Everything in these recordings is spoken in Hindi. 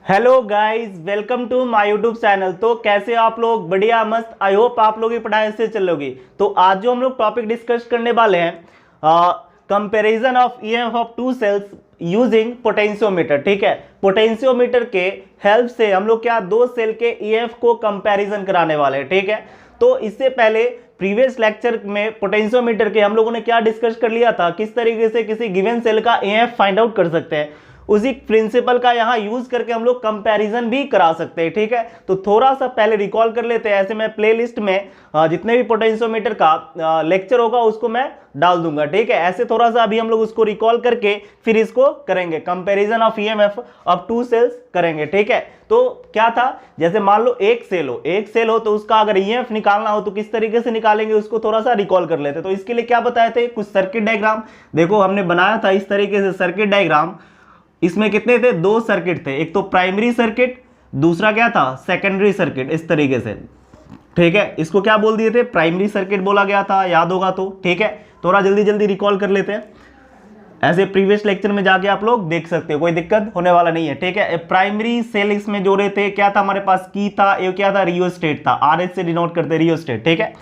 Hello guys, welcome to my YouTube channel. तो कैसे आप लोग? बढ़िया, मस्त। आई होप आप लोग की पढ़ाई से चल रही होगी। तो आज जो हम लोग टॉपिक डिस्कस करने वाले हैं, comparison of EMF of two cells using potentiometer. ठीक है, पोटेंशियोमीटर के हेल्प से हम लोग क्या दो सेल के ईएमएफ को कंपैरिजन कराने वाले हैं। ठीक है, तो इससे पहले प्रीवियस लेक्चर में पोटेंशियोमीटर के हम लोगों ने क्या डिस्कस कर लिया था, किस तरीके से किसी गिवन सेल का ईएमएफ फाइंड आउट कर सकते हैं। उसी प्रिंसिपल का यहां यूज करके हम लोग कंपैरिजन भी करा सकते हैं। ठीक है, तो थोड़ा सा पहले रिकॉल कर लेते हैं। ऐसे मैं प्लेलिस्ट में जितने भी पोटेंशियोमीटर का लेक्चर होगा उसको मैं डाल दूंगा। ठीक है, ऐसे थोड़ा सा अभी हम लोग उसको रिकॉल करके फिर इसको करेंगे, comparison of EMF of two cells करेंगे। ठीक है, तो क्या था, जैसे मान लो एक सेल हो तो उसका अगर ईएमएफ निकालना हो तो किस तरीके से निकालेंगे उसको थोड़ा सा रिकॉल कर लेते। तो इसके लिए क्या बताए थे, कुछ सर्किट डायग्राम देखो हमने बनाया था इस तरीके से सर्किट डायग्राम। इसमें कितने थे, दो सर्किट थे, एक तो प्राइमरी सर्किट, दूसरा क्या था, सेकेंडरी सर्किट। इस तरीके से, ठीक है, इसको क्या बोल दिए थे, प्राइमरी सर्किट बोला गया था, याद होगा तो। ठीक है, थोड़ा जल्दी जल्दी रिकॉल कर लेते हैं। ऐसे प्रीवियस लेक्चर में जाके आप लोग देख सकते हो, कोई दिक्कत होने वाला नहीं है। ठीक है, प्राइमरी सेल इसमें जोड़े थे, क्या था हमारे पास, की था, ये क्या था, रियोस्टेट था, आर एच से डिनोट करते रियोस्टेट। ठीक है,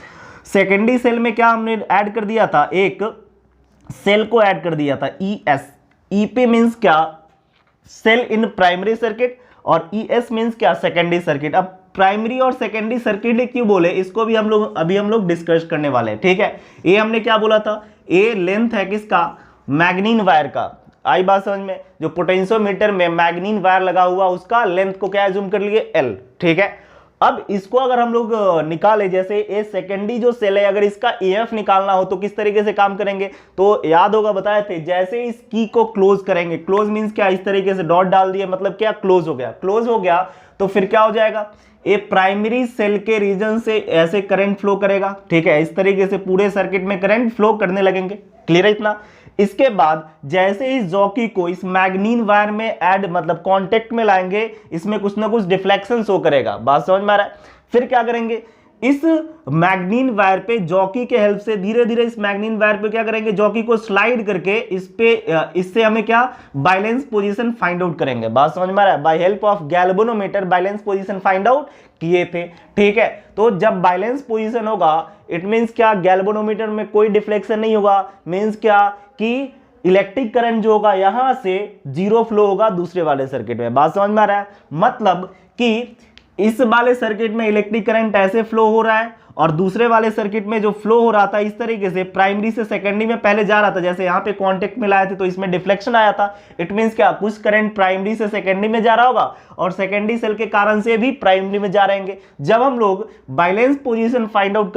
सेकेंडरी सेल में क्या हमने ऐड कर दिया था, एक सेल को ऐड कर दिया था, ई एस। ई पे मीन्स क्या, सेल इन प्राइमरी सर्किट, और ES मींस क्या, सेकेंडरी सर्किट। अब प्राइमरी और सेकेंडरी सर्किट क्यों बोले, इसको भी हम लोग डिस्कस करने वाले हैं। ठीक है, ये हमने क्या बोला था, ए लेंथ है किसका, मैग्नीन वायर का। आई बात समझ में, जो पोटेंशियोमीटर में मैग्नीन वायर लगा हुआ उसका लेंथ को क्या जूम कर लिए, L। ठीक है, अब इसको अगर हम लोग निकाले, जैसे ये सेकेंडरी जो सेल है, अगर इसका EF निकालना हो तो किस तरीके से काम करेंगे, तो याद होगा बताए थे, जैसे इस की को क्लोज करेंगे, क्लोज मींस क्या, इस तरीके से डॉट डाल दिए, मतलब क्या, क्लोज हो गया। क्लोज हो गया तो फिर क्या हो जाएगा, ये प्राइमरी सेल के रीजन से ऐसे करंट फ्लो करेगा। ठीक है, इस तरीके से पूरे सर्किट में करंट फ्लो करने लगेंगे। क्लियर है इतना। इसके बाद जैसे इस जॉकी को इस मैग्नीन वायर में ऐड मतलब कांटेक्ट में लाएंगे, इसमें कुछ ना कुछ डिफ्लेक्शन शो करेगा। बात समझ में आ रहा है। फिर क्या करेंगे, इस मैग्नीन वायर पे जॉकी के हेल्प से धीरे धीरे इस मैग्नीन वायर पे क्या करेंगे, जॉकी को स्लाइड करके इस पे इससे हमें क्या, बैलेंस पोजीशन फाइंड आउट करेंगे। बात समझ में आ रहा है। By help of galvanometer balance position find out किए थे। ठीक है, तो जब बैलेंस पोजीशन होगा इट मींस क्या, गैल्वेनोमीटर में कोई डिफ्लेक्शन नहीं होगा, मींस क्या कि इलेक्ट्रिक करंट जो होगा यहां से जीरो फ्लो होगा दूसरे वाले सर्किट में। बात समझ में आ रहा है। मतलब कि इस वाले सर्किट में इलेक्ट्रिक करंट ऐसे फ्लो हो रहा है, और दूसरे वाले सर्किट में जो फ्लो हो रहा था इस तरीके से प्राइमरी से सेकेंडरी में पहले जा रहा था, जैसे यहां पे कांटेक्ट में लाए थे तो इसमें डिफ्लेक्शन आया था। इट मींस क्या, कुछ करंट प्राइमरी से सेकेंडरी में जा रहा होगा और सेकेंडरी सेल के कारण से भी प्राइमरी में जा रहेंगे। जब हम लोग बैलेंस पोजीशन फाइंड आउट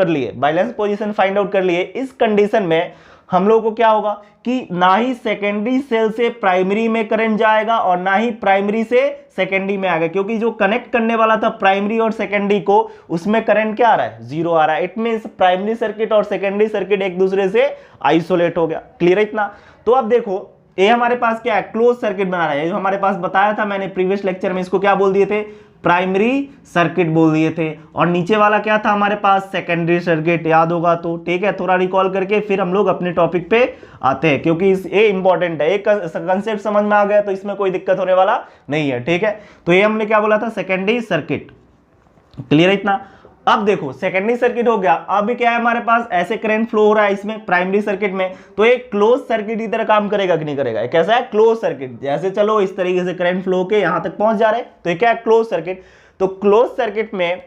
कर लिए, इस कंडीशन में हम लोगों को क्या होगा कि ना ही सेकेंडरी सेल से प्राइमरी में करंट जाएगा और ना ही प्राइमरी से सेकेंडरी में आएगा, क्योंकि जो कनेक्ट करने वाला था प्राइमरी और सेकेंडरी को उसमें करंट क्या आ रहा है, जीरो आ रहा है। इट मींस प्राइमरी सर्किट और सेकेंडरी सर्किट एक दूसरे से आइसोलेट हो गया। क्लियर है इतना। तो अब देखो ये हमारे पास क्या है, क्लोज सर्किट बना रहा है। जो हमारे पास बताया था मैंने प्रीवियस लेक्चर में, इसको क्या बोल दिए थे, प्राइमरी सर्किट बोल दिए थे, और नीचे वाला क्या था हमारे पास, सेकेंडरी सर्किट। याद होगा तो। ठीक है, थोड़ा रिकॉल करके फिर हम लोग अपने टॉपिक पे आते हैं, क्योंकि ये इंपॉर्टेंट है। एक कंसेप्ट समझ में आ गया तो इसमें कोई दिक्कत होने वाला नहीं है। ठीक है, तो ये हमने क्या बोला था, सेकेंडरी सर्किट। क्लियर है इतना। अब देखो सेकेंडरी सर्किट हो गया, अब क्या है हमारे पास, ऐसे करंट फ्लो हो रहा है इसमें प्राइमरी सर्किट में, तो एक क्लोज सर्किट की तरह काम करेगा कि नहीं करेगा, कैसा है, क्लोज सर्किट। जैसे चलो इस तरीके से करंट फ्लो के यहां तक पहुंच जा रहे हैं, तो ये क्या है, क्लोज सर्किट। तो क्लोज सर्किट में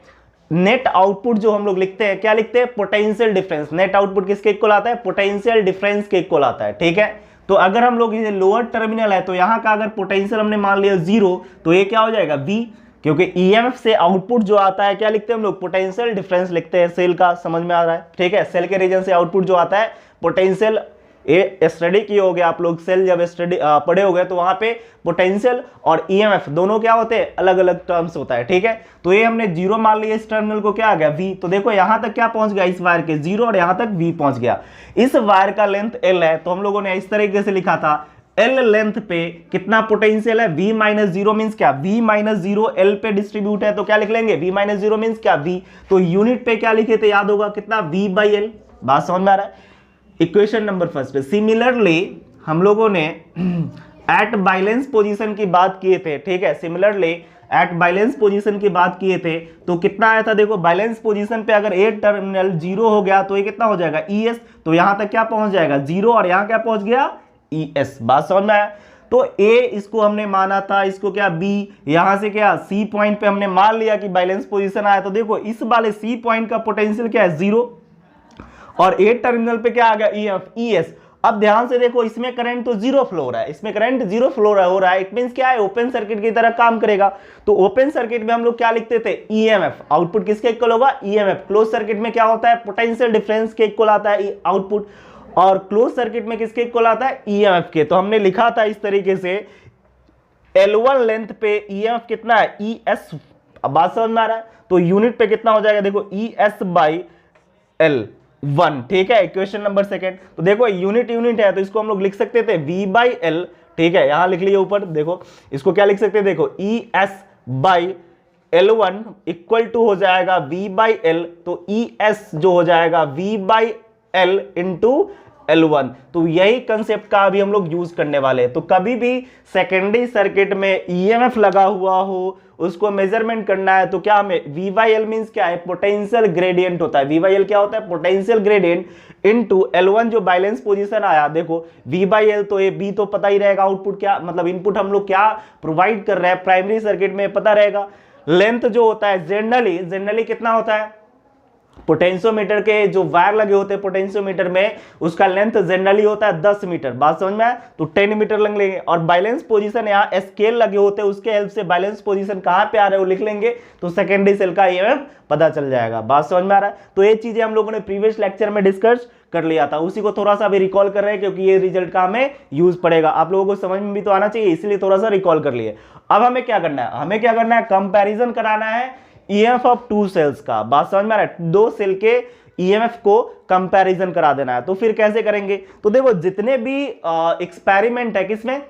नेट आउटपुट जो हम लोग लिखते हैं, क्या लिखते हैं, पोटेंशियल डिफरेंस। नेट आउटपुट किसके इक्वल आता है, पोटेंशियल डिफरेंस के इक्वल आता है। ठीक है, तो अगर हम लोग ये लोअर टर्मिनल है तो यहां का अगर पोटेंशियल हमने मान लिया जीरो, तो ये क्या हो जाएगा, वी। क्योंकि ईएमएफ से आउटपुट जो आता है क्या लिखते हैं हम लोग, पोटेंशियल डिफरेंस लिखते हैं सेल का। समझ में आ रहा है। ठीक है, सेल के रीजन से आउटपुट जो आता है पोटेंशियल, ये स्टडी किए होगे आप लोग, सेल जब स्टडी पढ़े होगे तो वहां पे पोटेंशियल और ईएमएफ दोनों क्या होते हैं, अलग अलग टर्म्स होता है। ठीक है, तो ये हमने जीरो मान लिया, इस टर्मिनल को क्या आ गया, वी। तो देखो यहां तक क्या पहुंच गया, इस वायर के जीरो, और यहां तक वी पहुंच गया। इस वायर का लेंथ एल है, तो हम लोगों ने इस तरीके से लिखा था, एल लेंथ पे कितना पोटेंशियल है, v माइनस जीरो मीन्स क्या, v माइनस जीरो एल पे डिस्ट्रीब्यूट है, तो क्या लिख लेंगे, v माइनस जीरो मीन्स क्या, v। तो यूनिट पे क्या लिखे थे, याद होगा कितना, v बाई एल। बात समझ में आ रहा है। Equation number first. सिमिलरली हम लोगों ने एट बैलेंस पोजीशन की बात किए थे, ठीक है, सिमिलरली एट बैलेंस पोजीशन की बात किए थे तो कितना आया था, देखो बैलेंस पोजीशन पे अगर ए टर्मिनल 0 हो गया तो ये कितना हो जाएगा ES, तो यहां तक क्या पहुंच जाएगा 0 और यहां क्या पहुंच गया ES। बात समझ में आया? तो A इसको हमने माना था, इसको क्या B, यहां से क्या C पॉइंट पे हमने मान लिया कि बैलेंस पोजीशन आया, तो देखो इस वाले C पॉइंट का पोटेंशियल क्या है 0 और A टर्मिनल पे क्या आ गया ES। अब ध्यान से देखो इसमें करंट तो जीरो फ्लो हो रहा है, इसमें करंट जीरो फ्लो हो रहा है, इट मींस क्या है ओपन सर्किट की तरह काम करेगा। तो ओपन सर्किट में हम लोग क्या लिखते थे EMF, आउटपुट किसके इक्वल होगा EMF। क्लोज सर्किट में क्या होता है पोटेंशियल डिफरेंस के इक्वल आता है आउटपुट, और क्लोज सर्किट में किसके इक्वल आता है EMF के। तो हमने लिखा था इस तरीके से L1 लेंथ पे EMF कितना है ES। अब बात समझ में आ रहा है? तो यूनिट पे कितना हो जाएगा देखो ES बाई L1, ठीक है, इक्वेशन नंबर सेकंड। तो देखो यूनिट है तो इसको हम लोग लिख सकते थे V बाई L, ठीक है, यहां लिख लिए ऊपर, देखो इसको क्या लिख सकते हैं, देखो ES by L1 equal to हो जाएगा V बाई L, तो ES जो हो जाएगा V by L into L1। तो यही कंसेप्ट का अभी हम लोग यूज करने वाले हैं। तो कभी भी सेकेंडरी सर्किट में EMF लगा हुआ हो उसको मेजरमेंट करना है तो क्या हमें V बाई L मींस क्या है पोटेंशियल ग्रेडियंट होता है। V बाई L क्या होता है पोटेंशियल ग्रेडियंट इनटू L1 जो बैलेंस पोजीशन आया, देखो V बाई L तो ये B तो पता ही रहेगा, आउटपुट क्या मतलब इनपुट हम लोग क्या प्रोवाइड कर रहे हैं प्राइमरी सर्किट में पता रहेगा। लेंथ जो होता है जनरली कितना होता है पोटेंशियोमीटर के जो वायर लगे होते हैं पोटेंशियोमीटर में उसका लेंथ जनरली होता है 10 मीटर। बात समझ में आया? तो 10 मीटर लग लेंगे और बैलेंस पोजीशन यहाँ स्केल लगे होते हैं उसके हेल्प से बैलेंस पोजीशन कहाँ पे आ रहे हो लिख लेंगे तो सेकेंडरी सेल का EMF पता चल जाएगा। बात समझ में आ रहा है? तो ये चीजें हम लोगों ने प्रीवियस लेक्चर में डिस्कस कर लिया था, उसी को थोड़ा सा अभी रिकॉल कर रहे हैं क्योंकि ये रिजल्ट का हमें यूज पड़ेगा, आप लोगों को समझ में भी तो आना चाहिए, इसलिए थोड़ा सा रिकॉल कर लिए। अब हमें क्या करना है कंपेरिजन कराना है EMF ऑफ टू सेल्स का। बात समझ में आ रहा है? दो सेल के EMF को कंपैरिजन करा देना है। तो फिर कैसे करेंगे? तो देखो जितने भी एक्सपेरिमेंट है किसमें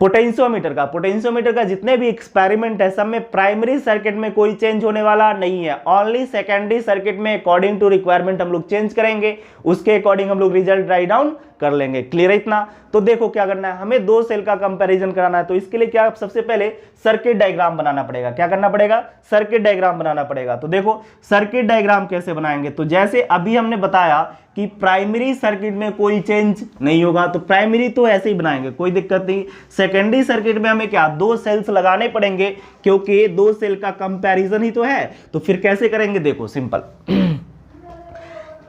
पोटेंशियोमीटर का जितने भी एक्सपेरिमेंट है सब में प्राइमरी सर्किट में कोई चेंज होने वाला नहीं है, ओनली सेकेंडरी सर्किट में अकॉर्डिंग टू रिक्वायरमेंट हम लोग चेंज करेंगे, उसके अकॉर्डिंग हम लोग रिजल्ट राइट डाउन कर लेंगे। क्लियर है इतना? तो देखो क्या करना है, हमें दो सेल का कंपैरिजन कराना है तो इसके लिए क्या सबसे पहले सर्किट डायग्राम बनाना पड़ेगा। क्या करना पड़ेगा? सर्किट डायग्राम बनाना पड़ेगा। तो देखो सर्किट डायग्राम कैसे बनाएंगे, तो जैसे अभी हमने बताया कि प्राइमरी सर्किट में कोई चेंज नहीं होगा तो प्राइमरी तो ऐसे ही बनाएंगे कोई दिक्कत नहीं। सेकेंडरी सर्किट में हमें क्या दो सेल्स लगाने पड़ेंगे क्योंकि दो सेल का कंपैरिजन ही तो है। तो फिर कैसे करेंगे? देखो सिंपल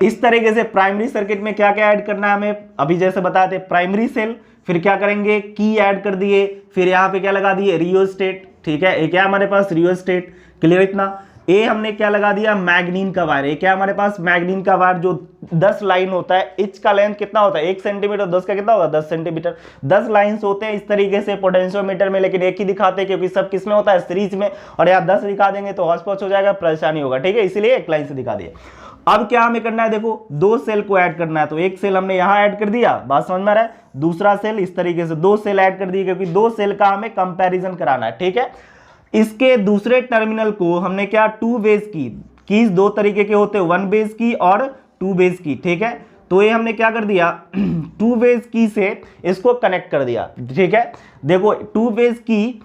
इस तरीके से प्राइमरी सर्किट में क्या क्या ऐड करना है हमें, अभी जैसे बताए थे प्राइमरी सेल, फिर क्या करेंगे की ऐड कर दिए, फिर यहाँ पे क्या लगा दिए रियोस्टेट, ठीक है, एक क्या हमारे पास रियोस्टेट। क्लियर इतना? ए हमने क्या लगा दिया मैग्नीन का वायर, क्या हमारे पास मैग्नीन का वायर जो 10 लाइन होता है, इच का लेंथ कितना होता है 1 सेंटीमीटर, 10 का कितना होगा 10 सेंटीमीटर, 10 लाइंस होते हैं इस तरीके से पोटेंशियोमीटर में, लेकिन एक ही दिखाते हैं क्योंकि सब किसमें होता है सीरीज में, और यहाँ 10 दिखा देंगे तो हौच पौच हो जाएगा, परेशानी होगा, ठीक है, इसलिए एक लाइन से दिखा दिए। अब क्या हमें करना है, देखो दो सेल को ऐड करना है तो एक सेल हमने यहां ऐड कर दिया, बात समझ में आ रहा है, दूसरा सेल इस तरीके से दो सेल ऐड कर दिए क्योंकि दो सेल का हमें कंपैरिजन कराना है, ठीक है। इसके दूसरे टर्मिनल को हमने क्या टू बेस की दो तरीके के होते हैं, वन बेस की और टू बेस की, ठीक है। तो ये हमने क्या कर दिया टू बेस की से इसको कनेक्ट कर दिया, ठीक है। देखो टू बेस की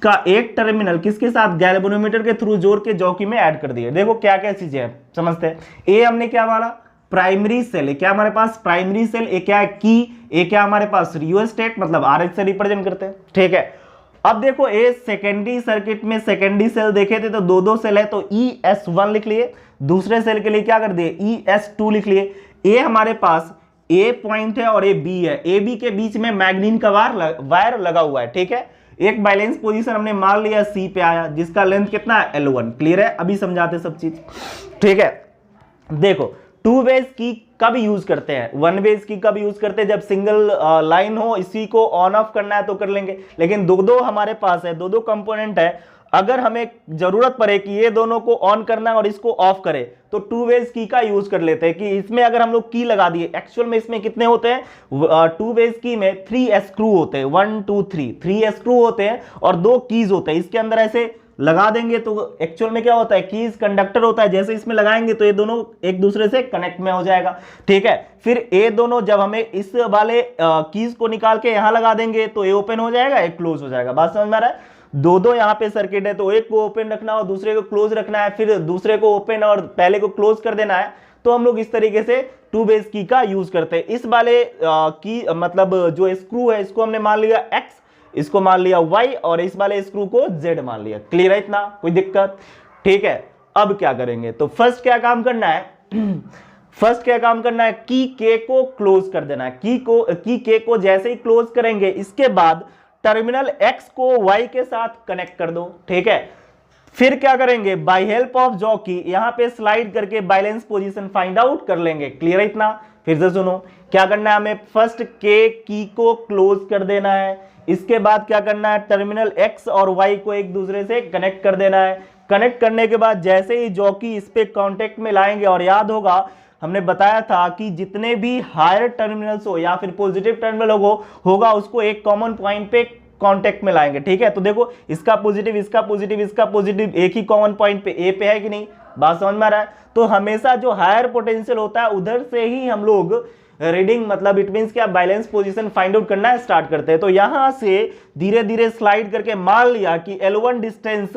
का एक टर्मिनल किसके साथ गैल्वेनोमीटर के थ्रू जोड़ के जॉकी में ऐड कर दिया। देखो क्या क्या चीजें हैं समझते हैं। ए हमने क्या माना प्राइमरी सेल, क्या हमारे पास प्राइमरी सेल, एक क्या है की, एक क्या हमारे पास रियोस्टेट मतलब RH से रिप्रेजेंट करते हैं, ठीक है। अब देखो ए सेकेंडरी सर्किट में सेकेंडरी सेल देखे थे तो दो दो सेल है तो ES1 लिख लिए, दूसरे सेल के लिए क्या कर दिए ES2 लिख लिए। ए हमारे पास ए पॉइंट है और ए बी है, ए बी के बीच में मैग्नीन का वायर लगा हुआ है, ठीक है। एक बैलेंस पोजीशन हमने मान लिया सी पे आया जिसका लेंथ कितना है L1। क्लियर है? अभी समझाते सब चीज, ठीक है। देखो टू बेस की कब यूज करते हैं, वन बेस की कब यूज करते हैं, जब सिंगल लाइन हो, इसी को ऑन ऑफ करना है तो कर लेंगे, लेकिन दो दो हमारे पास है, दो दो कंपोनेंट है, अगर हमें जरूरत पड़े कि ये दोनों को ऑन करना है और इसको ऑफ करे तो टू बेस की का यूज कर लेते हैं कि इसमें अगर हम लोग की लगा दिए, एक्चुअल में इसमें कितने होते हैं टू बेस की में 3 स्क्रू होते हैं, 1 2 3 3 स्क्रू होते हैं और 2 कीज होते हैं, इसके अंदर ऐसे लगा देंगे तो एक्चुअल में क्या होता है, कीज कंडक्टर होता है, जैसे इसमें लगाएंगे तो ये दोनों एक दूसरे से कनेक्ट में हो जाएगा, ठीक है। फिर ये दोनों जब हमें इस वाले कीज को निकाल के यहां लगा देंगे तो ये ओपन हो जाएगा, एक क्लोज हो जाएगा। बात समझ में आ रहा है? दो यहाँ पे सर्किट है, तो एक को ओपन रखना और दूसरे को क्लोज रखना है, फिर दूसरे को ओपन और पहले को क्लोज कर देना है। तो हम लोग इस तरीके से टू बेस की का यूज करते हैं। इस वाले की मतलब जो स्क्रू है इसको हमने मान लिया x, इसको मान लिया y और इस वाले स्क्रू को z मान लिया। क्लियर है इतना, कोई दिक्कत? ठीक है। अब क्या करेंगे, तो फर्स्ट क्या काम करना है फर्स्ट क्या काम करना है, की के को क्लोज कर देना है। की के को जैसे ही क्लोज करेंगे इसके बाद टर्मिनल x को y के साथ कनेक्ट कर दो, ठीक है। फिर क्या करेंगे, बाय हेल्प ऑफ जॉकी यहां पे स्लाइड करके बैलेंस पोजीशन फाइंड आउट कर लेंगे। क्लियर है इतना? फिर से सुनो, क्या करना है हमें, फर्स्ट के की को क्लोज कर देना है, इसके बाद क्या करना है, टर्मिनल x और y को एक दूसरे से कनेक्ट कर देना है। कनेक्ट करने के बाद जैसे ही जॉकी इस पे कांटेक्ट में लाएंगे, और याद होगा हमने बताया था कि जितने भी हायर टर्मिनल्स हो या फिर पॉजिटिव टर्मिनल होगा उसको एक कॉमन पॉइंट पे कांटेक्ट में लाएंगे, ठीक है। तो देखो इसका पॉजिटिव, इसका पॉजिटिव, इसका पॉजिटिव एक ही कॉमन पॉइंट पे ए पे है कि नहीं, बात समझ में आ रहा है? तो हमेशा जो हायर पोटेंशियल होता है उधर से ही हम लोग रीडिंग मतलब इट मींस क्या, बैलेंस पोजीशन फाइंड आउट करना स्टार्ट करते हैं। तो यहां से धीरे धीरे स्लाइड करके मान लिया कि L1 डिस्टेंस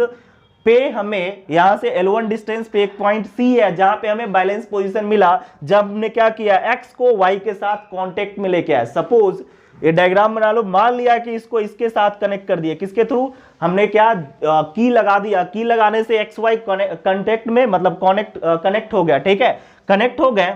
पे हमें यहां से L1 डिस्टेंस पे एक पॉइंट C है जहां पे हमें बैलेंस पोजीशन मिला जब हमने क्या किया, x को y के साथ कांटेक्ट में लेके आए। सपोज ये डायग्राम बना लो, मान लिया कि इसको इसके साथ कनेक्ट कर दिया, किसके थ्रू, हमने क्या की लगा दिया, की लगाने से एक्स वाई कनेक्ट में मतलब कनेक्ट हो गया, ठीक है, कनेक्ट हो गए।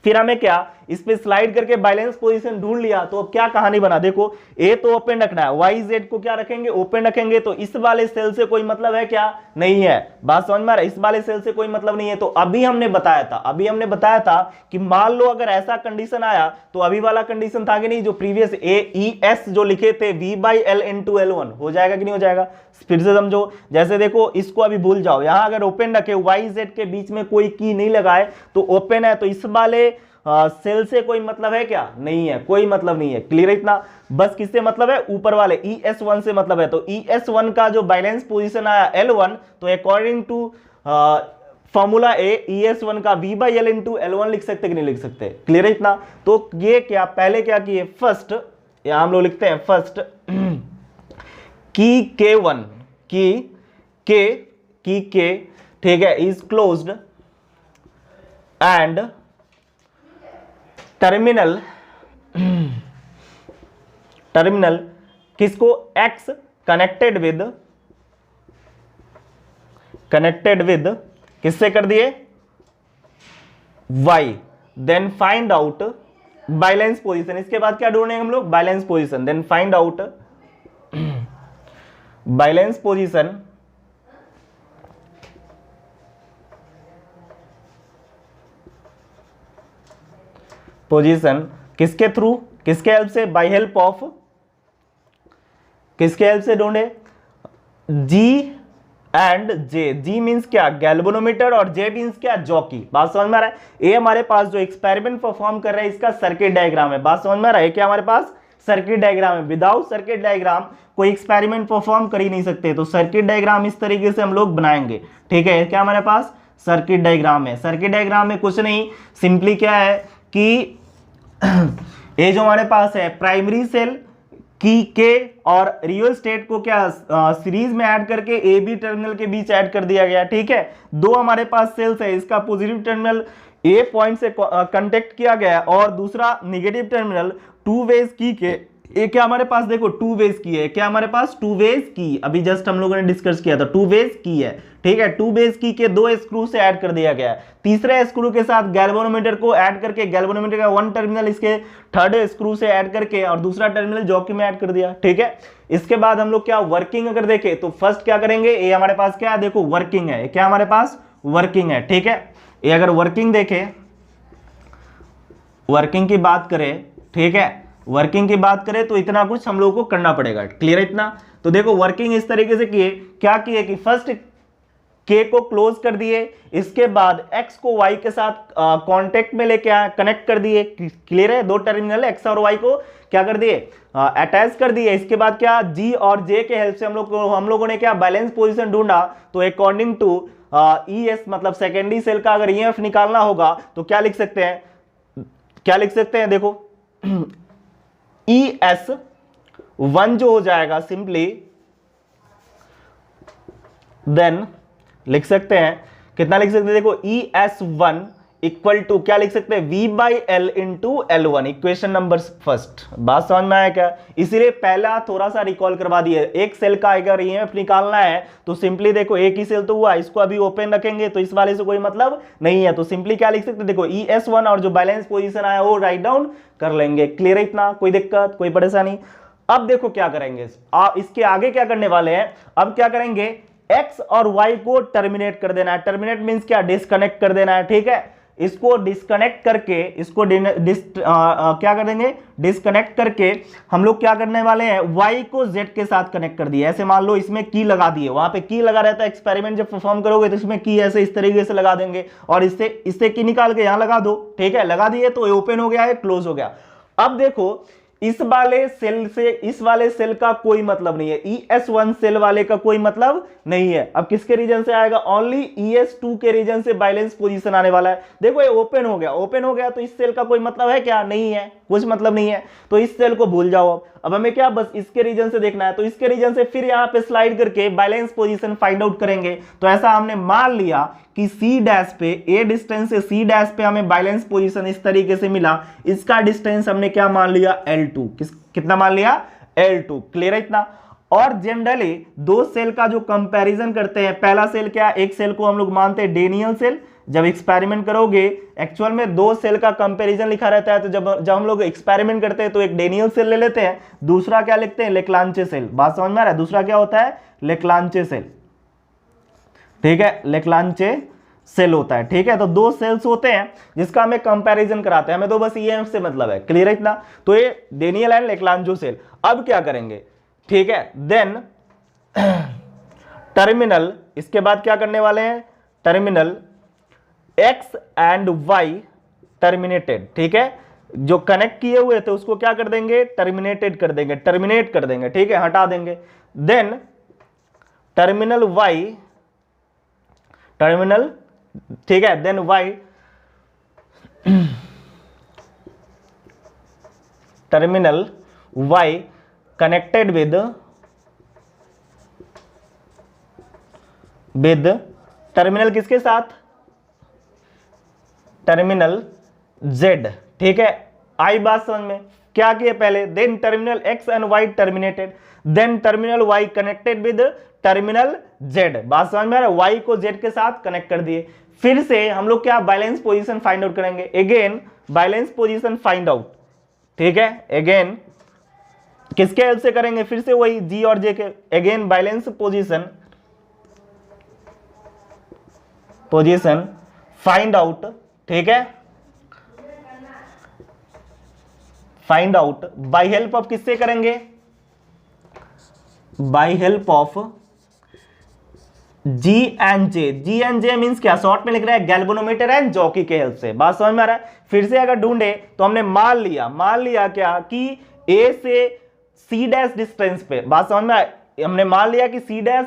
फिर हमें क्या, इस पे स्लाइड करके बैलेंस पोजीशन ढूंढ लिया। तो अब क्या कहानी बना, देखो ए तो ओपन रखना है, वाई जेड को क्या रखेंगे, ओपन रखेंगे। तो इस वाले सेल से कोई मतलब है क्या, नहीं है। बात समझ में आ रहा है? इस वाले सेल से कोई मतलब नहीं है। तो अभी हमने बताया था कि मान लो अगर ऐसा कंडीशन आया, तो अभी वाला कंडीशन था कि नहीं, जो प्रीवियस ए ई एस जो लिखे थे V/L × L1 हो जाएगा कि नहीं हो जाएगा। फिर से समझो, जैसे देखो इसको अभी भूल जाओ, यहां अगर ओपन रखे, वाई जेड के बीच में कोई की नहीं लगाए तो ओपन है, तो इस वाले सेल से कोई मतलब है क्या, नहीं है, कोई मतलब नहीं है। क्लियर है इतना? बस किससे मतलब है, ऊपर वाले ES1 से मतलब है। तो ES1 का जो बैलेंस पोजीशन आया L1, तो according to formula A ES1 का V/L × L1 लिख सकते कि नहीं लिख सकते। क्लियर है इतना? तो ये क्या, पहले क्या किए, फर्स्ट यहां हम लोग लिखते हैं फर्स्ट की K1 की K, ठीक है, इज क्लोज्ड एंड टर्मिनल किसको, X कनेक्टेड विद किससे कर दिए, Y। Then find out balance position. इसके बाद क्या ढूंढेंगे हम लोग, balance position. Then find out balance position किसके थ्रू, किसके हेल्प से, बाय हेल्प ऑफ, किसके हेल्प से ढूंढे, G and J। G means क्या, गैल्वेनोमीटर, और J मींस क्या, जॉकी। बात समझ में आ रहा है? ये हमारे पास जो एक्सपेरिमेंट परफॉर्म कर रहे हैं इसका सर्किट डायग्राम है। बात समझ में आ रहा है? क्या हमारे पास सर्किट डायग्राम है। विदाउट सर्किट डायग्राम कोई एक्सपेरिमेंट परफॉर्म कर ही नहीं सकते। तो सर्किट डायग्राम इस तरीके से हम लोग बनाएंगे, ठीक है। क्या हमारे पास सर्किट डायग्राम है। सर्किट डायग्राम में कुछ नहीं, सिंपली क्या है कि ये जो हमारे पास है प्राइमरी सेल की के और रियल स्टेट को क्या सीरीज में ऐड करके ए बी टर्मिनल के बीच ऐड कर दिया गया, ठीक है। दो हमारे पास सेल्स है, इसका पॉजिटिव टर्मिनल ए पॉइंट से कांटेक्ट किया गया और दूसरा नेगेटिव टर्मिनल टू वेज की के, ये क्या हमारे पास देखो टू वेज की है, क्या हमारे पास टू वेज की, अभी जस्ट हम लोगों ने डिस्कस किया था, टू वेज की है, ठीक है। टू बेस की के दो स्क्रू से ऐड कर दिया गया है। तीसरे स्क्रू के साथ गैल्वेनोमीटर को ऐड करके गैल्वेनोमीटर का वन टर्मिनल इसके थर्ड स्क्रू से ऐड करके और दूसरा टर्मिनल जॉकी में ऐड कर दिया, ठीक है। इसके बाद हम लोग क्या वर्किंग अगर देखें तो फर्स्ट क्या करेंगे, ये हमारे पास क्या है, देखो वर्किंग है, क्या हमारे पास वर्किंग है, ठीक है। ये अगर वर्किंग देखें, वर्किंग की बात करें, ठीक है, वर्किंग की बात करें तो इतना कुछ हम लोगों को करना पड़ेगा। क्लियर है इतना? तो देखो वर्किंग इस तरीके से किए, क्या किए कि फर्स्ट K को क्लोज कर दिए, इसके बाद X को Y के साथ कांटेक्ट में लेके आए, कनेक्ट कर दिए। क्लियर है, दो टर्मिनल X और Y को क्या कर दिए, अटैच कर दिए। इसके बाद क्या, G और J के हेल्प से हम लोगों ने क्या बैलेंस पोजीशन ढूंढा। तो अकॉर्डिंग टू ES मतलब सेकेंडरी सेल का अगर EMF निकालना होगा तो क्या लिख सकते हैं, क्या लिख सकते हैं, देखो ES1 जो हो जाएगा सिंपली, देन लिख सकते हैं, कितना लिख सकते हैं, देखो ES1 इक्वल टू क्या लिख सकते हैं, V/L into L1, equation number first. बात समझ में आया क्या? इसीलिए पहला थोड़ा सा रिकॉल करवा दिए, एक सेल का अगर EMF निकालना है तो सिंपली देखो एक ही सेल तो हुआ, इसको अभी ओपन रखेंगे तो इस वाले से कोई मतलब नहीं है, तो सिंपली क्या लिख सकते हैं, देखो ES1 और जो बैलेंस पोजीशन आया वो राइट डाउन कर लेंगे। क्लियर है, इतना कोई दिक्कत कोई परेशानी? अब देखो क्या करेंगे, इसके आगे क्या करने वाले हैं, अब क्या करेंगे, X और Y को टर्मिनेट कर देना है। टर्मिनेट मींस क्या, डिस्कनेक्ट कर देना है। ठीक है, इसको डिस्कनेक्ट करके, इसको क्या कर देंगे, डिस्कनेक्ट करके हम लोग क्या करने वाले हैं, Y को Z के साथ कनेक्ट कर दिया। ऐसे मान लो इसमें की लगा दिए, वहां पे की लगा रहता है, एक्सपेरिमेंट जब परफॉर्म करोगे तो इसमें की ऐसे इस तरीके से लगा देंगे और इससे की निकाल के यहां लगा दो। ठीक है, लगा दिए तो ओपन हो गया है, क्लोज हो गया। अब देखो इस वाले सेल से इस वाले सेल का कोई मतलब नहीं है, ES1 सेल वाले का कोई मतलब नहीं है। अब किसके रीजन से आएगा, ओनली ES2 के रीजन से बैलेंस पोजीशन आने वाला है। देखो ये ओपन हो गया, ओपन हो गया तो इस सेल का कोई मतलब है क्या, नहीं है, कुछ मतलब नहीं है, तो इस सेल को भूल जाओ। अब हमें क्या बस इसके रीजन से देखना है, तो इसके रीजन से फिर यहाँ पे स्लाइड करके बैलेंस पोजीशन फाइंड आउट करेंगे। तो ऐसा हमने मान लिया कि C डैश पे, A डिस्टेंस से C डैश पे हमें बैलेंस पोजीशन इस तरीके से मिला, इसका डिस्टेंस हमने क्या मान लिया, L2। कितना मान लिया, L2। क्लियर है इतना? और जनरली दो सेल का जो कंपैरिजन करते हैं, पहला सेल क्या, एक सेल को हम लोग मानते हैं डेनियल सेल। जब एक्सपेरिमेंट करोगे एक्चुअल में दो सेल का कंपैरिजन लिखा रहता है, तो जब हम लोग एक्सपेरिमेंट करते हैं तो एक डेनियल सेल ले लेते हैं, दूसरा क्या लिखते हैं, लेक्लांचे सेल। बात समझ में आ रहा है? दूसरा क्या होता है, लेक्लांचे सेल। ठीक है, लेक्लांचे सेल होता है। ठीक है, तो दो सेल्स होते हैं जिसका हमें कंपैरिजन कराते हैं, हमें तो बस EMF से मतलब है। क्लियर है इतना? तो ये डेनियल एंड लेक्लांचो सेल। अब क्या करेंगे, ठीक है, देन टर्मिनल, इसके बाद क्या करने वाले हैं, terminal X and Y terminated. ठीक है, जो कनेक्ट किए हुए थे उसको क्या कर देंगे, टर्मिनेटेड कर देंगे, टर्मिनेट कर देंगे। ठीक है, हटा देंगे। देन टर्मिनल Y, टर्मिनल, ठीक है, then Y terminal Y connected with terminal किसके साथ, टर्मिनल Z। ठीक है, आई बात समझ में? क्या किए पहले, then terminal X and Y terminated, then terminal Y connected with terminal Z। बात समझ में आ रहा है? Y को Z के साथ कनेक्ट कर दिए। फिर से हम लोग क्या बैलेंस पोजीशन फाइंड आउट करेंगे, again balance position find out. ठीक है, अगेन किसके हेल्प से करेंगे, फिर से वही G और J के, again balance position find out. ठीक है, find out by help of किससे करेंगे, by help of G and J। G and J means क्या, शॉर्ट में लिख रहा है गैल्वेनोमीटर एंड जॉकी के हेल्प से। बात समझ में आ रहा है? फिर से अगर ढूंढे तो हमने मान लिया क्या कि A से C डैश डिस्टेंस पे, बात समझ में आया, हमने मान लिया कि C डैश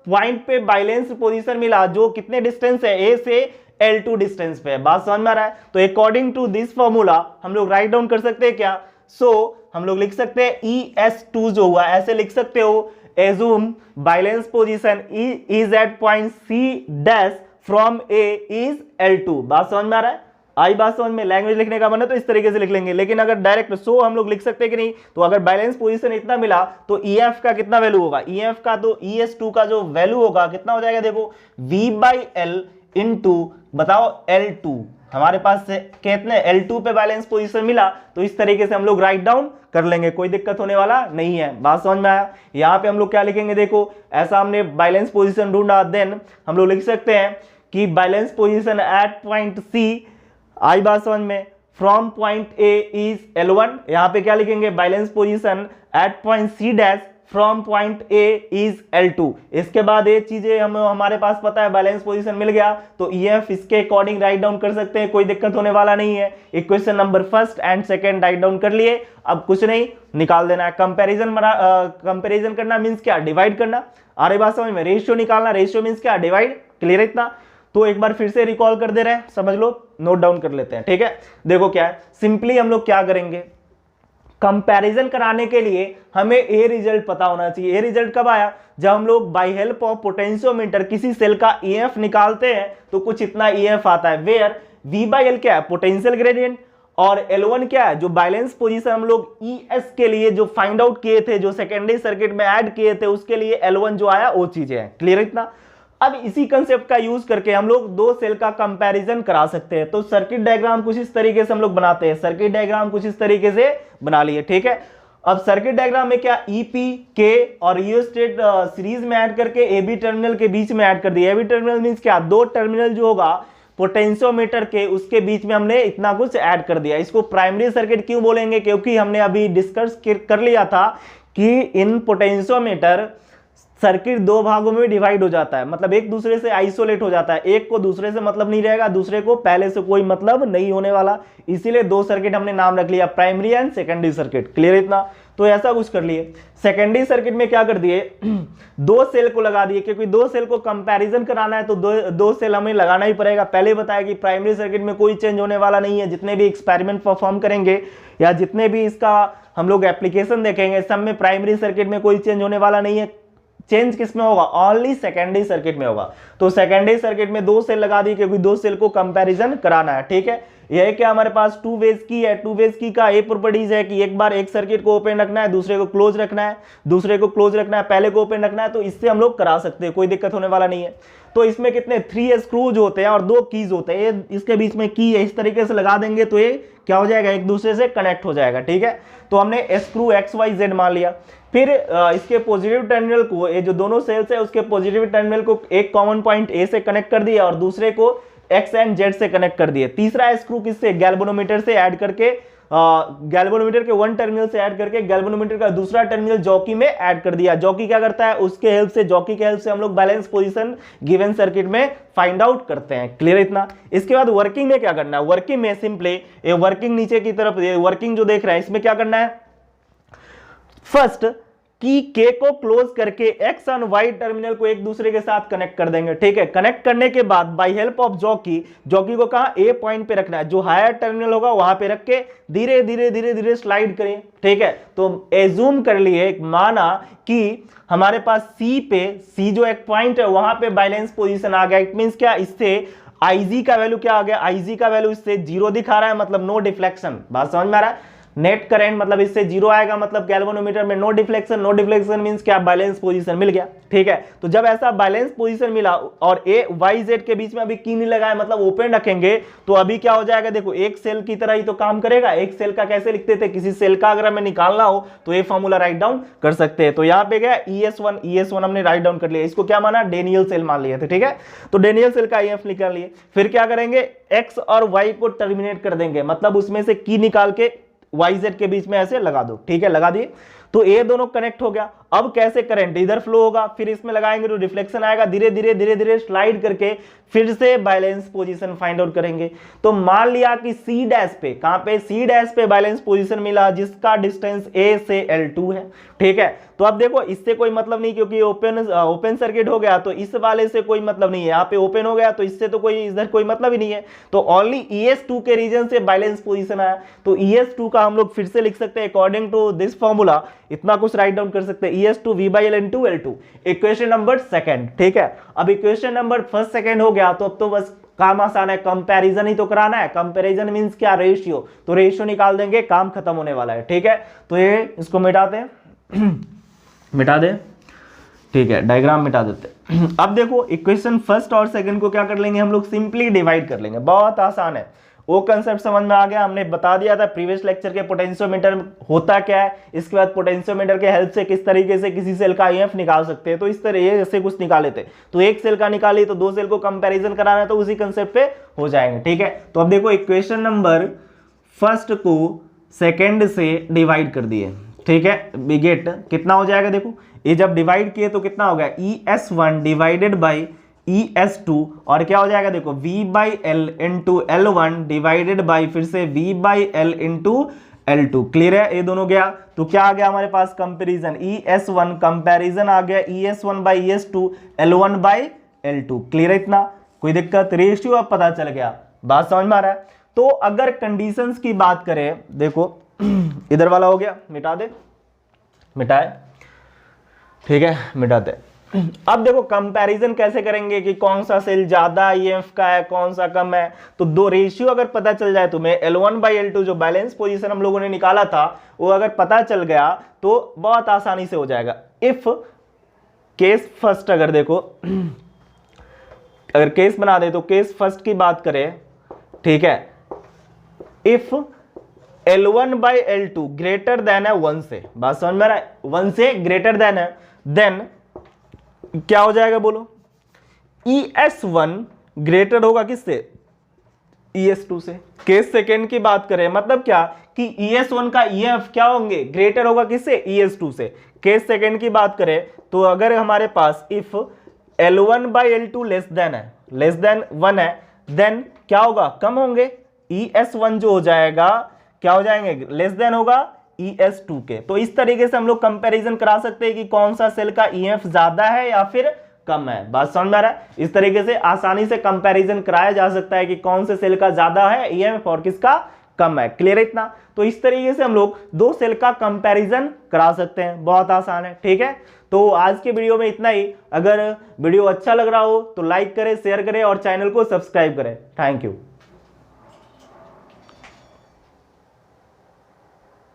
पॉइंट पे बैलेंस पोजीशन मिला, जो कितने डिस्टेंस है, A से L2 डिस्टेंस पे। बात समझ में आ रहा है? तो अकॉर्डिंग टू दिस फॉर्मूला हम लोग राइट डाउन कर सकते हैं क्या, हम लोग लिख सकते हैं ES2 जो हुआ ऐसे लिख सकते हो, assume balance position is at point C dash from A is L2। बात समझ में आ रहा है? आई बात समझ में? लैंग्वेज लिखने का मन है तो इस तरीके से लिख लेंगे, लेकिन अगर डायरेक्ट हम लोग लिख सकते हैं कि नहीं, तो अगर बैलेंस पोजीशन इतना मिला तो EF का कितना वैल्यू होगा, EF का तो ES2 का जो वैल्यू होगा कितना हो जाएगा, देखो V/L इंटू बताओ L2। हमारे पास से कितने L2 पे बैलेंस पोजीशन मिला, तो इस तरीके से हम लोग राइट डाउन कर लेंगे, कोई दिक्कत होने वाला नहीं है। बात समझ में आया? यहाँ पे हम लोग क्या लिखेंगे, देखो ऐसा हमने बैलेंस पोजीशन ढूंढा, देन हम लोग लिख सकते हैं कि balance position at point C, आई बात समझ में, from point A is L1। यहाँ पे क्या लिखेंगे, balance position at point C dash from point A is L2। इसके बाद ये चीजें हमारे पास पता है, बैलेंस पोजीशन मिल गया, तो EF इसके अकॉर्डिंग राइट डाउन कर सकते हैं, कोई दिक्कत होने वाला नहीं है। Equation number first and second write down कर लिए, अब कुछ नहीं निकाल देना है। कंपैरिजन करना मींस क्या, डिवाइड करना। आ रही बात समझ में, रेशियो निकालना, रेशियो मींस क्या, डिवाइड। क्लियर है इतना? तो एक बार फिर से रिकॉल कर दे रहे हैं, समझ लो, नोट डाउन कर लेते हैं। ठीक है, देखो क्या है, सिंपली हम लोग क्या करेंगे, कंपैरिजन कराने के लिए हमें ए रिजल्ट पता होना चाहिए। ए रिजल्ट कब आया, जब हम लोग बाय हेल्प ऑफ पोटेंशियोमीटर किसी सेल का EF निकालते हैं तो कुछ इतना EF आता है, वेयर V/L क्या है, पोटेंशियल ग्रेडियंट, और L1 क्या है, जो बैलेंस पोजीशन हम लोग ES के लिए जो फाइंड आउट किए थे, जो सेकेंडरी सर्किट में ऐड किए थे, उसके लिए L1 जो आया वो चीजें हैं। क्लियर है इतना? अब इसी कंसेप्ट का यूज करके हम लोग दो सेल का कंपैरिजन करा सकते हैं। तो सर्किट डायग्राम कुछ इस तरीके से हम लोग बनाते हैं, सर्किट डायग्राम कुछ इस तरीके से बना लिए। ठीक है, अब सर्किट डायग्राम में क्या, EP, K और रियोस्टेट सीरीज में ऐड करके AB टर्मिनल के बीच में ऐड कर दिया। AB टर्मिनल मींस क्या, दो टर्मिनल जो होगा पोटेंशियोमीटर के, उसके बीच में हमने इतना कुछ ऐड कर दिया। इसको प्राइमरी सर्किट क्यों बोलेंगे, क्योंकि हमने अभी डिस्कस कर लिया था कि इन पोटेंशियोमीटर सर्किट दो भागों में डिवाइड हो जाता है, मतलब एक दूसरे से आइसोलेट हो जाता है, एक को दूसरे से मतलब नहीं रहेगा, दूसरे को पहले से कोई मतलब नहीं होने वाला, इसीलिए दो सर्किट हमने नाम रख लिया, primary and secondary circuit. Clear इतना? तो ऐसा कुछ कर लिए। सेकेंडरी सर्किट में क्या कर दिए, दो सेल को लगा दिए, क्योंकि दो सेल को कंपैरिजन कराना है तो दो सेल हमें लगाना ही पड़ेगा। पहले बताया कि प्राइमरी सर्किट में कोई चेंज होने वाला नहीं है, जितने भी एक्सपेरिमेंट परफॉर्म करेंगे या जितने भी इसका हम लोग एप्लीकेशन देखेंगे, सब में प्राइमरी सर्किट में कोई चेंज होने वाला नहीं है। चेंज किस में होगा, ओनली सेकेंडरी सर्किट में होगा। तो सेकेंडरी सर्किट में दो सेल लगा दी, क्योंकि दो सेल को कंपैरिजन कराना है। ठीक है, यह क्या हमारे पास टू वेज की है। टू वेज की का ये प्रॉपर्टीज है कि एक बार एक सर्किट को ओपन रखना है, दूसरे को क्लोज रखना है, दूसरे को क्लोज रखना है, पहले को ओपन रखना है, तो इससे हम लोग करा सकते हैं, कोई दिक्कत होने वाला नहीं है। तो इसमें कितने 3 स्क्रूज होते हैं और 2 कीज होते हैं, इसके बीच में की है, इस तरीके से लगा देंगे तो ये क्या हो जाएगा, एक दूसरे से कनेक्ट हो जाएगा। ठीक है, तो हमने स्क्रू XYZ मान लिया। फिर इसके पॉजिटिव टर्मिनल को, ये जो दोनों सेल्स है उसके पॉजिटिव टर्मिनल को एक कॉमन पॉइंट A से कनेक्ट कर दिया और दूसरे को X एंड Z से कनेक्ट कर दिए। तीसरा स्क्रू किससे, गैल्वेनोमीटर से ऐड करके, गैल्वेनोमीटर के वन टर्मिनल से ऐड करके गैल्वेनोमीटर का दूसरा टर्मिनल जॉकी में ऐड कर दिया। जॉकी क्या करता है, उसके हेल्प से, जॉकी के हेल्प से हम लोग बैलेंस पोजीशन गिवन सर्किट में फाइंड आउट करते हैं। क्लियर इतना? इसके बाद वर्किंग में क्या करना है, वर्किंग में सिंपली ये वर्किंग नीचे की तरफ, ये वर्किंग जो देख रहे हैं इसमें क्या करना है, फर्स्ट की K को क्लोज करके X और Y टर्मिनल को एक दूसरे के साथ कनेक्ट कर देंगे। ठीक है, कनेक्ट करने के बाद by help of jockey, jockey को कहां, A पॉइंट पे रखना है, जो हायर टर्मिनल होगा वहां पे रख के धीरे धीरे धीरे धीरे स्लाइड करें। ठीक है, तो एज्यूम कर लिए, माना कि हमारे पास C पे, C जो एक पॉइंट है वहां पे बैलेंस पोजीशन आ गया। इट मींस क्या, इससे IG का वैल्यू क्या आ गया, IG का वैल्यू इससे 0 दिखा रहा है, मतलब नो डिफ्लेक्शन। बात समझ में आ रहा है? नेट करंट मतलब इससे 0 आएगा, मतलब गैल्वेनोमीटर में no deflection. No deflection means क्या, बैलेंस पोजीशन मिल गया। ठीक है, तो जब ऐसा बैलेंस पोजीशन मिला और XYZ के बीच में अभी की नहीं लगाया, मतलब ओपन रखेंगे, तो अभी क्या हो जाएगा, देखो एक सेल की तरह ही तो काम करेगा। एक सेल का कैसे लिखते थे, किसी सेल का अगर हमें निकालना हो तो ये फॉर्मूला राइट डाउन कर सकते हैं। तो यहाँ पे गया ES1 हमने राइट डाउन कर लिया, इसको क्या माना, डेनियल सेल मान लिया था। ठीक है, तो डेनियल सेल का EF निकाल लिए। फिर क्या करेंगे, X और Y को टर्मिनेट कर देंगे, मतलब उसमें से की निकाल के YZ के बीच में ऐसे लगा दो। ठीक है, लगा दिए, तो ये दोनों कनेक्ट हो गया। अब कैसे करंट इधर फ्लो होगा, फिर इसमें लगाएंगे तो रिफ्लेक्शन आएगा, धीरे धीरे धीरे धीरे स्लाइड करके फिर से बैलेंस पोजीशन फाइंड आउट करेंगे। तो मान लिया कि C डैश पे, कहां पे, C डैश पे बैलेंस पोजीशन मिला, जिसका डिस्टेंस A से L2 है। ठीक है, तो अब देखो इससे कोई मतलब नहीं, क्योंकि ओपन सर्किट हो गया, तो इस वाले से कोई मतलब नहीं है। यहाँ पे ओपन हो गया तो इससे तो कोई इधर कोई मतलब ही नहीं है। तो ओनली ES2 के रीजन से बैलेंस पोजीशन आया, तो ES2 का हम लोग फिर से लिख सकते हैं अकॉर्डिंग टू दिस फॉर्मूला, इतना कुछ राइट डाउन कर सकते हैं, ES2 V/L into L2। Equation number second. ठीक है, अब इक्वेशन नंबर फर्स्ट सेकंड हो गया, तो अब तो बस काम आसान है, कंपैरिजन ही तो कराना है। कंपैरिजन मींस क्या, रेशियो, तो रेशियो निकाल देंगे, काम खत्म होने वाला है। ठीक है, तो ये इसको मिटाते हैं मिटा दे। ठीक है, डायग्राम मिटा देते। अब देखो इक्वेशन फर्स्ट और सेकंड को क्या कर लेंगे हम लोग, सिंपली डिवाइड कर लेंगे, बहुत आसान है। वो कंसेप्ट समझ में आ गया, हमने बता दिया था प्रीवियस लेक्चर के पोटेंशियोमीटर होता क्या है, इसके बाद पोटेंशियोमीटर के हेल्प से किस तरीके से किसी सेल का EF निकाल सकते हैं। तो इस तरह ऐसे कुछ निकाले थे, तो एक सेल का निकाली तो दो सेल को कंपैरिजन कराना है, तो उसी कंसेप्ट पे हो जाएंगे। ठीक है, तो अब देखो इक्वेशन नंबर फर्स्ट को सेकंड से डिवाइड कर दिए। ठीक है, बिगेट कितना हो जाएगा, देखो ये जब डिवाइड किए तो कितना हो गया, ES1 डिवाइडेड बाई ES2 और क्या हो जाएगा, देखो V/L into L1 divided by फिर से V/L इंटू L2। क्लियर है, ये दोनों गया तो क्या आ गया हमारे पास, कंपेरिजन ES1 कंपेरिजन आ गया ES1/ES2 L1/L2। क्लियर है, इतना कोई दिक्कत, रेशियो अब पता चल गया, बात समझ में आ रहा है। तो अगर कंडीशंस की बात करें, देखो इधर वाला हो गया, मिटा दे, मिटाए, ठीक है मिटाते। अब देखो कंपैरिजन कैसे करेंगे कि कौन सा सेल ज्यादा ईएमएफ का है कौन सा कम है। तो दो रेशियो अगर पता चल जाए तुम्हें, L1/L2 जो बैलेंस पोजीशन हम लोगों ने निकाला था वो अगर पता चल गया तो बहुत आसानी से हो जाएगा। इफ केस फर्स्ट, अगर देखो अगर केस बना दे तो केस फर्स्ट की बात करें, ठीक है, इफ L1/L2 ग्रेटर देन है 1 से, बात समझ में आ रहा है, 1 से ग्रेटर देन है, देन क्या हो जाएगा बोलो, ES1 ग्रेटर होगा किससे, ES2 से। केस सेकेंड की बात करें, मतलब क्या कि ES1 का EF क्या होंगे, ग्रेटर होगा किससे, ES2 से। केस सेकेंड की बात करें तो अगर हमारे पास इफ L1/L2 लेस देन है, लेस देन 1 है, देन क्या होगा, कम होंगे, ES1 जो हो जाएगा क्या हो जाएंगे, लेस देन होगा ES2 के। तो इस तरीके से हम लोग कंपैरिजन करा सकते हैं कि कौन सा सेल का EF ज्यादा है या फिर कम है, बात समझ में आ रहा है। इस तरीके से आसानी से कंपैरिजन कराया जा सकता है कि कौन से सेल का ज्यादा है EMF और किसका कम है। क्लियर है इतना, तो इस तरीके से हम लोग दो सेल का कंपैरिजन करा सकते हैं, बहुत आसान है, ठीक है। तो आज के वीडियो में इतना ही। अगर वीडियो अच्छा लग रहा हो तो लाइक करें, शेयर करें और चैनल को सब्सक्राइब करें। Thank you.